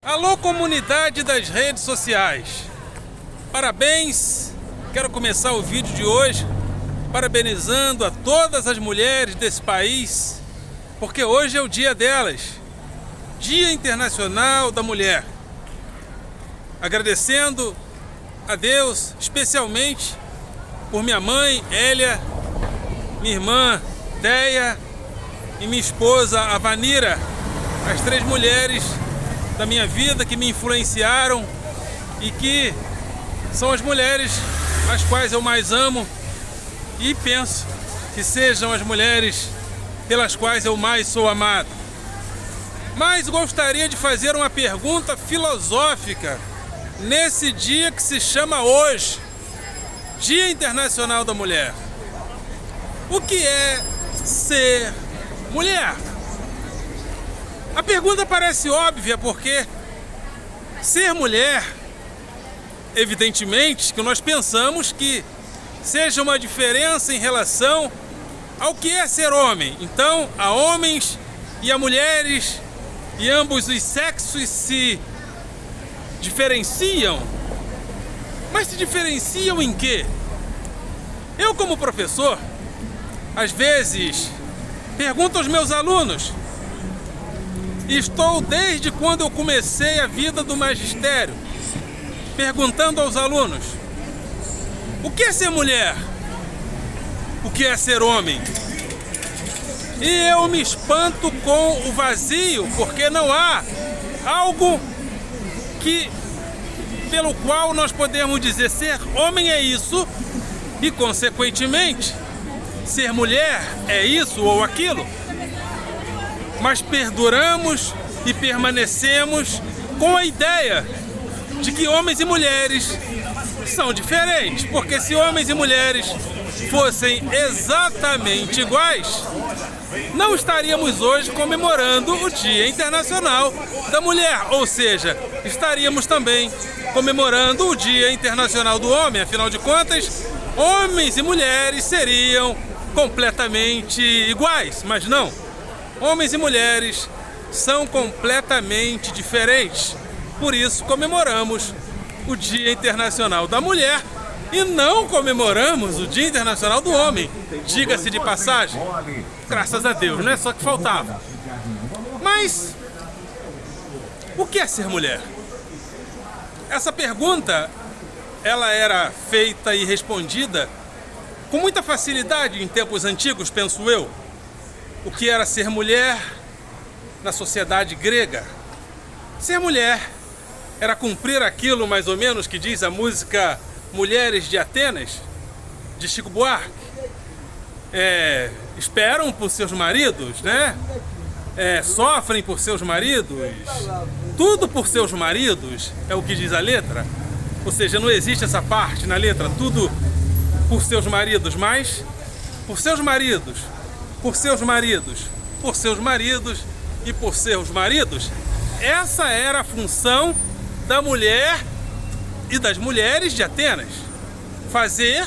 Alô, comunidade das redes sociais, parabéns! Quero começar o vídeo de hoje parabenizando a todas as mulheres desse país, porque hoje é o dia delas, Dia Internacional da Mulher. Agradecendo a Deus especialmente por minha mãe, Hélia, minha irmã, Deia, e minha esposa, a Vanira, as três mulheres da minha vida que me influenciaram e que são as mulheres as quais eu mais amo e penso que sejam as mulheres pelas quais eu mais sou amado. Mas gostaria de fazer uma pergunta filosófica nesse dia que se chama hoje, Dia Internacional da Mulher. O que é ser mulher? A pergunta parece óbvia porque ser mulher, evidentemente que nós pensamos que seja uma diferença em relação ao que é ser homem. Então, há homens e há mulheres e ambos os sexos se diferenciam. Mas se diferenciam em quê? Eu, como professor, às vezes pergunto aos meus alunos, e estou desde quando eu comecei a vida do magistério, perguntando aos alunos: o que é ser mulher? O que é ser homem? E eu me espanto com o vazio, porque não há algo pelo qual nós podemos dizer ser homem é isso e, consequentemente, ser mulher é isso ou aquilo. Mas perduramos e permanecemos com a ideia de que homens e mulheres são diferentes, porque se homens e mulheres fossem exatamente iguais, não estaríamos hoje comemorando o Dia Internacional da Mulher, ou seja, estaríamos também comemorando o Dia Internacional do Homem. Afinal de contas, homens e mulheres seriam completamente iguais, mas não. Homens e mulheres são completamente diferentes. Por isso comemoramos o Dia Internacional da Mulher e não comemoramos o Dia Internacional do Homem. Diga-se de passagem, graças a Deus, não é só que faltava. Mas o que é ser mulher? Essa pergunta, ela era feita e respondida com muita facilidade em tempos antigos, penso eu. O que era ser mulher na sociedade grega? Ser mulher era cumprir aquilo mais ou menos que diz a música Mulheres de Atenas, de Chico Buarque. Esperam por seus maridos, né? Sofrem por seus maridos, tudo por seus maridos, é o que diz a letra. Ou seja, não existe essa parte na letra, tudo por seus maridos, mas por seus maridos, por seus maridos, por seus maridos e por seus maridos. Essa era a função da mulher e das mulheres de Atenas. Fazer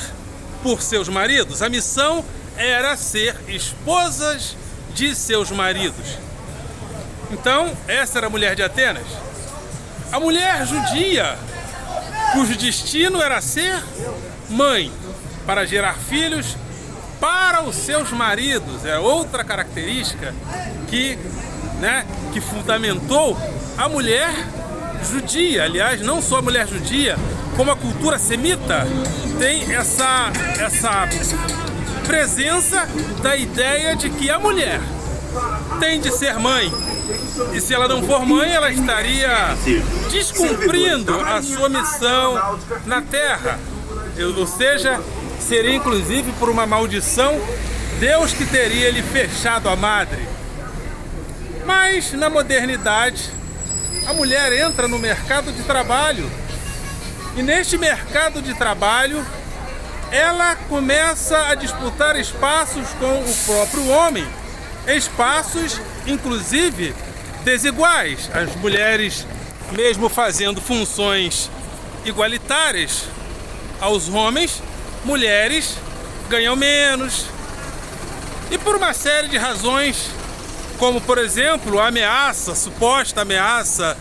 por seus maridos. A missão era ser esposas de seus maridos. Então, essa era a mulher de Atenas. A mulher judia, cujo destino era ser mãe, para gerar filhos para os seus maridos. É outra característica que fundamentou a mulher judia. Aliás, não só a mulher judia, como a cultura semita tem essa presença da ideia de que a mulher tem de ser mãe. E se ela não for mãe, ela estaria descumprindo a sua missão na terra. Ou seja, seria inclusive por uma maldição, Deus que teria lhe fechado a madre. Mas na modernidade, a mulher entra no mercado de trabalho. E neste mercado de trabalho, ela começa a disputar espaços com o próprio homem. Espaços, inclusive, desiguais. As mulheres, mesmo fazendo funções igualitárias aos homens, mulheres ganham menos. E por uma série de razões, como por exemplo a ameaça, suposta ameaça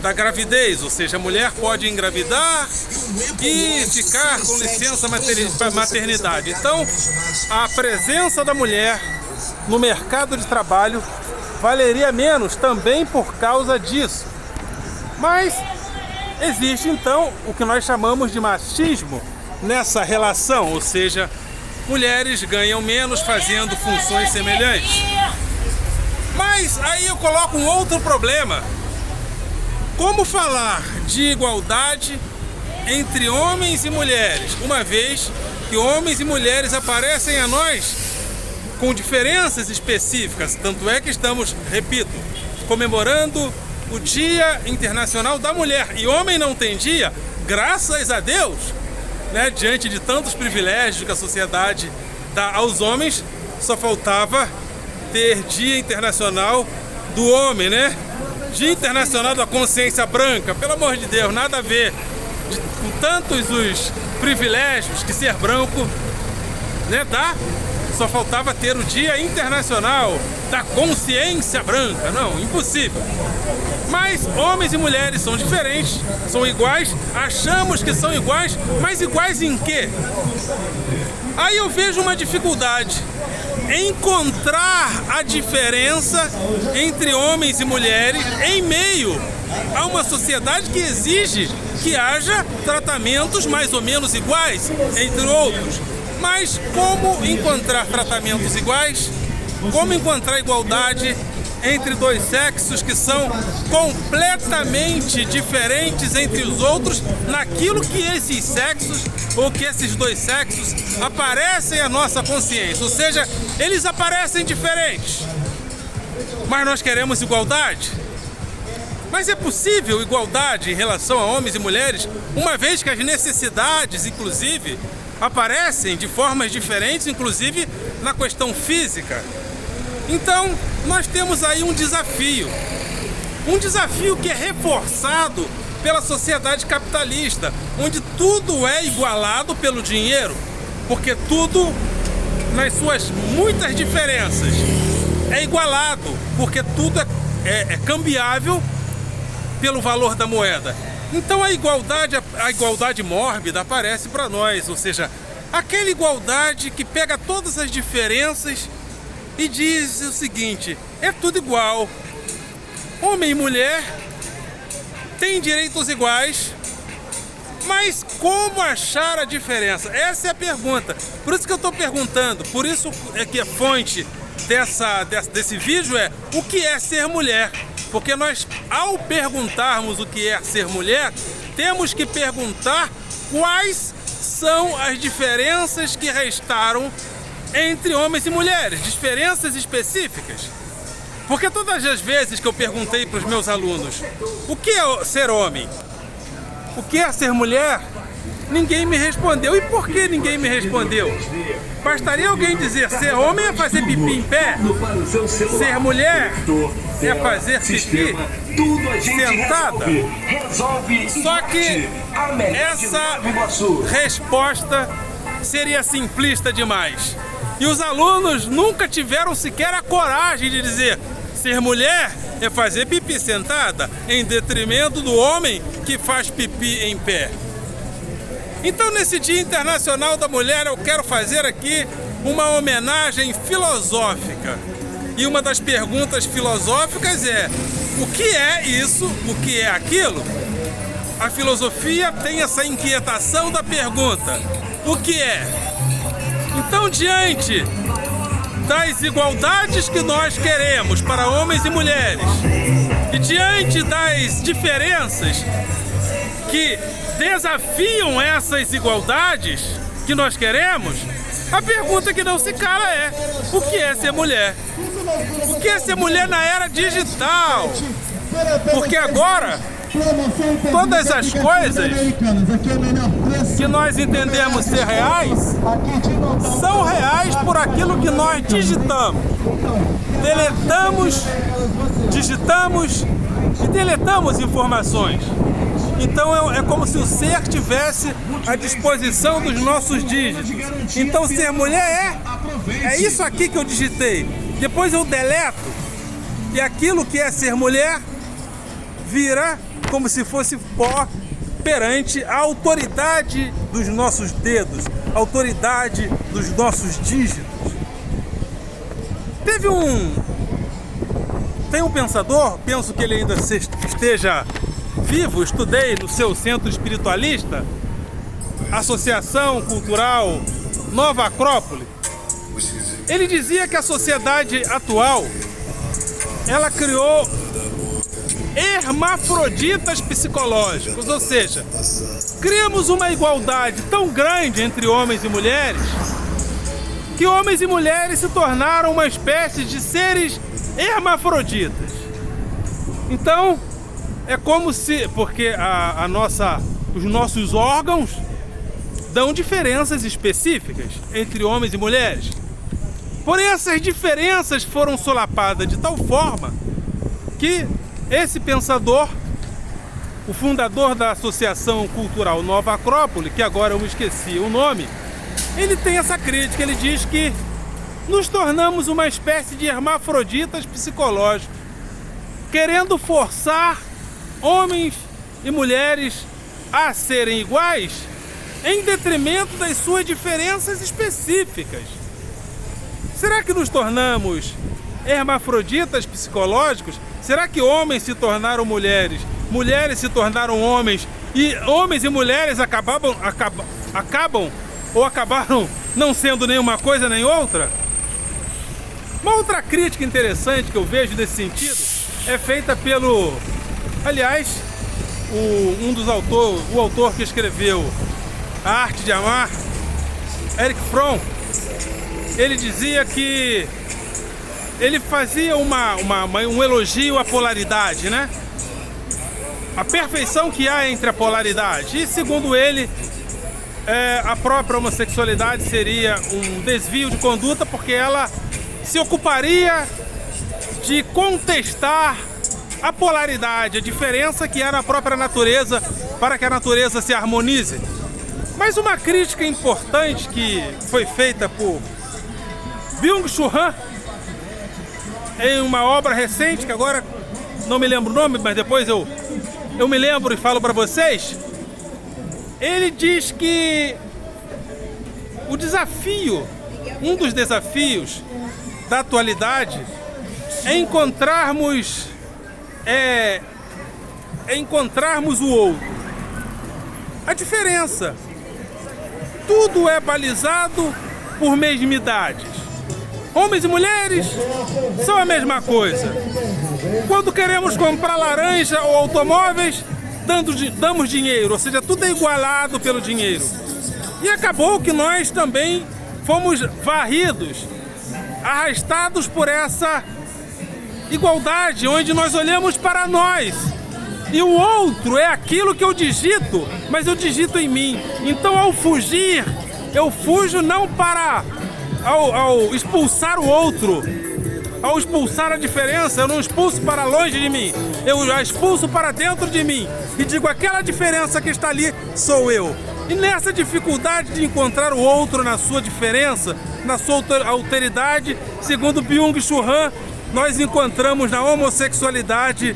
da gravidez, ou seja, a mulher pode engravidar e ficar com licença maternidade. Então, a presença da mulher no mercado de trabalho valeria menos também por causa disso. Mas existe então o que nós chamamos de machismo nessa relação, ou seja, mulheres ganham menos fazendo funções semelhantes. Mas aí eu coloco um outro problema. Como falar de igualdade entre homens e mulheres, uma vez que homens e mulheres aparecem a nós com diferenças específicas? Tanto é que estamos, repito, comemorando o Dia Internacional da Mulher. E homem não tem dia, graças a Deus, né? Diante de tantos privilégios que a sociedade dá aos homens, só faltava ter Dia Internacional do Homem, né? Dia Internacional da Consciência Branca, pelo amor de Deus, nada a ver com tantos os privilégios que ser branco, né, dá. Só faltava ter o Dia Internacional da Consciência Branca. Não, impossível. Mas homens e mulheres são diferentes, são iguais, achamos que são iguais, mas iguais em quê? Aí eu vejo uma dificuldade em encontrar a diferença entre homens e mulheres em meio a uma sociedade que exige que haja tratamentos mais ou menos iguais, entre outros. Mas como encontrar tratamentos iguais? Como encontrar igualdade entre dois sexos que são completamente diferentes entre os outros naquilo que esses sexos ou que esses dois sexos aparecem à nossa consciência? Ou seja, eles aparecem diferentes, mas nós queremos igualdade. Mas é possível igualdade em relação a homens e mulheres, uma vez que as necessidades, inclusive, aparecem de formas diferentes, inclusive na questão física? Então, nós temos aí um desafio que é reforçado pela sociedade capitalista, onde tudo é igualado pelo dinheiro, porque tudo, nas suas muitas diferenças, é igualado, porque tudo é cambiável pelo valor da moeda. Então a igualdade mórbida aparece para nós, ou seja, aquela igualdade que pega todas as diferenças e diz o seguinte: é tudo igual. Homem e mulher têm direitos iguais, mas como achar a diferença? Essa é a pergunta. Por isso que eu estou perguntando, por isso é que a fonte desse vídeo é o que é ser mulher. Porque nós, ao perguntarmos o que é ser mulher, temos que perguntar quais são as diferenças que restaram entre homens e mulheres, diferenças específicas. Porque todas as vezes que eu perguntei para os meus alunos o que é ser homem, o que é ser mulher, ninguém me respondeu. E por que ninguém me respondeu? Bastaria alguém dizer: ser homem é fazer pipi em pé, ser mulher é fazer pipi sentada. Só que essa resposta seria simplista demais. E os alunos nunca tiveram sequer a coragem de dizer: ser mulher é fazer pipi sentada, em detrimento do homem que faz pipi em pé. Então, nesse Dia Internacional da Mulher, eu quero fazer aqui uma homenagem filosófica. E uma das perguntas filosóficas é: o que é isso? O que é aquilo? A filosofia tem essa inquietação da pergunta: o que é? Então, diante das igualdades que nós queremos para homens e mulheres, e diante das diferenças que desafiam essas igualdades que nós queremos, a pergunta que não se cala é: o que é ser mulher? O que é ser mulher na era digital? Porque agora, todas as coisas que nós entendemos ser reais, são reais por aquilo que nós digitamos. Deletamos, digitamos e deletamos informações. Então é como se o ser tivesse à disposição dos nossos dígitos. Então ser mulher é isso aqui que eu digitei. Depois eu deleto e aquilo que é ser mulher vira como se fosse pó perante a autoridade dos nossos dedos, a autoridade dos nossos dígitos. Tem um pensador, penso que ele ainda esteja vivo, estudei no seu centro espiritualista, Associação Cultural Nova Acrópole. Ele dizia que a sociedade atual, ela criou hermafroditas psicológicos, ou seja, criamos uma igualdade tão grande entre homens e mulheres, que homens e mulheres se tornaram uma espécie de seres hermafroditas. Então, é como se, porque os nossos órgãos dão diferenças específicas entre homens e mulheres. Porém, essas diferenças foram solapadas de tal forma que esse pensador, o fundador da Associação Cultural Nova Acrópole, que agora eu me esqueci o nome, ele tem essa crítica, ele diz que nos tornamos uma espécie de hermafroditas psicológicos, querendo forçar homens e mulheres a serem iguais em detrimento das suas diferenças específicas. Será que nos tornamos hermafroditas psicológicos? Será que homens se tornaram mulheres, mulheres se tornaram homens, e homens e mulheres acabaram não sendo nenhuma coisa nem outra? Uma outra crítica interessante que eu vejo nesse sentido é feita pelo, aliás, o autor que escreveu A Arte de Amar, Erich Fromm. Ele dizia que ele fazia um elogio à polaridade, né? A perfeição que há entre a polaridade. E segundo ele, a própria homossexualidade seria um desvio de conduta, porque ela se ocuparia de contestar a polaridade, a diferença que há na própria natureza, para que a natureza se harmonize. Mas uma crítica importante que foi feita por Byung-Chul Han em uma obra recente, que agora não me lembro o nome, mas depois eu me lembro e falo para vocês. Ele diz que um dos desafios da atualidade é encontrarmos o outro, a diferença. Tudo é balizado por mesmidades. Homens e mulheres são a mesma coisa. Quando queremos comprar laranja ou automóveis, damos dinheiro, ou seja, tudo é igualado pelo dinheiro. E acabou que nós também fomos varridos, arrastados por essa igualdade, onde nós olhamos para nós. E o outro é aquilo que eu digito, mas eu digito em mim. Então, ao fugir, eu fujo não para... Ao expulsar o outro, ao expulsar a diferença, eu não expulso para longe de mim, eu a expulso para dentro de mim e digo, aquela diferença que está ali sou eu. E nessa dificuldade de encontrar o outro na sua diferença, na sua alteridade, segundo Byung-Chul Han, nós encontramos na homossexualidade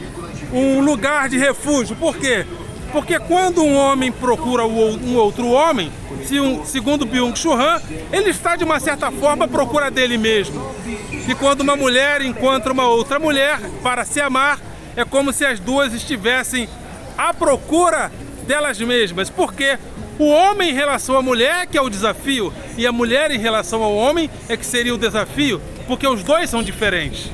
um lugar de refúgio. Por quê? Porque quando um homem procura um outro homem, segundo Byung-Chul Han, ele está de uma certa forma à procura dele mesmo. E quando uma mulher encontra uma outra mulher para se amar, é como se as duas estivessem à procura delas mesmas. Porque o homem em relação à mulher que é o desafio, e a mulher em relação ao homem é que seria o desafio, porque os dois são diferentes.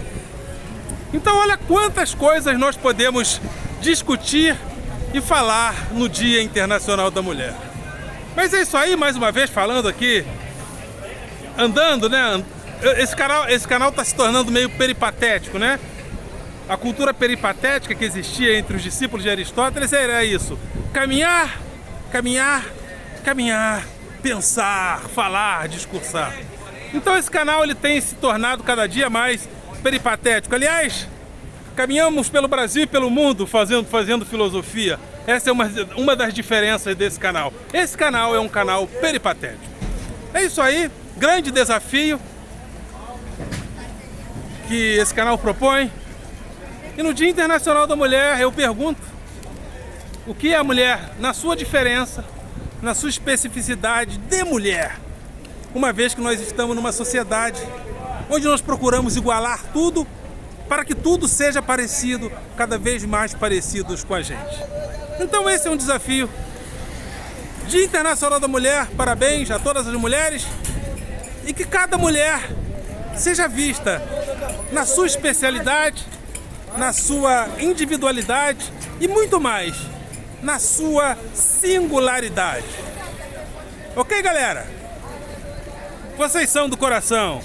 Então olha quantas coisas nós podemos discutir e falar no Dia Internacional da Mulher. Mas é isso aí, mais uma vez falando aqui, andando, né? Esse canal está se tornando meio peripatético, né? A cultura peripatética que existia entre os discípulos de Aristóteles era isso: caminhar, caminhar, caminhar, pensar, falar, discursar. Então esse canal ele tem se tornado cada dia mais peripatético. Aliás, caminhamos pelo Brasil e pelo mundo fazendo filosofia. Essa é uma das diferenças desse canal. Esse canal é um canal peripatético. É isso aí, grande desafio que esse canal propõe. E no Dia Internacional da Mulher eu pergunto, o que é a mulher na sua diferença, na sua especificidade de mulher. Uma vez que nós estamos numa sociedade onde nós procuramos igualar tudo para que tudo seja parecido, cada vez mais parecidos com a gente. Então esse é um desafio. Dia Internacional da Mulher, parabéns a todas as mulheres, e que cada mulher seja vista na sua especialidade, na sua individualidade e muito mais, na sua singularidade. Ok, galera? Vocês são do coração.